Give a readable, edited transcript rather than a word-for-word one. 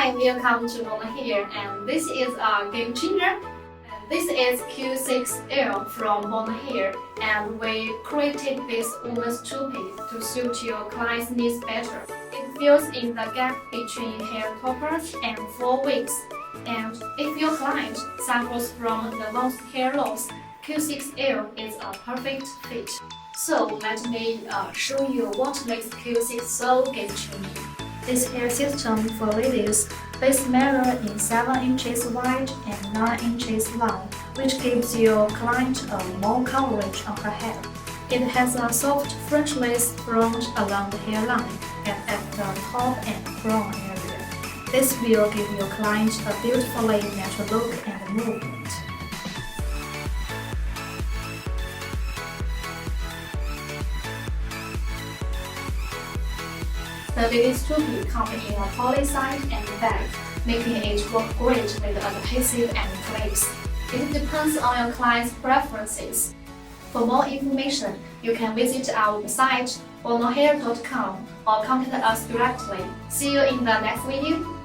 Hi, welcome to Bono Hair, and this is a game changer. And this is L6L from Bono Hair, and we created this woman's toupee to suit your client's needs better. It fills in the gap between hair toppers and 4 weeks. And if your client suffers from the most hair loss, Q6L is a perfect fit. So let me show you what makes Q6 so game-changing. This hair system for ladies is measured in 7 inches wide and 9 inches long, which gives your client more coverage on her hair. It has a soft French-lace front along the hairline and at the top and crown area. This will give your client a beautifully natural look and movement. The ladies' toupee comes in a poly side and bag, making it work great with adhesive and clips. It depends on your client's preferences. For more information, you can visit our website bonohair.com or contact us directly. See you in the next video.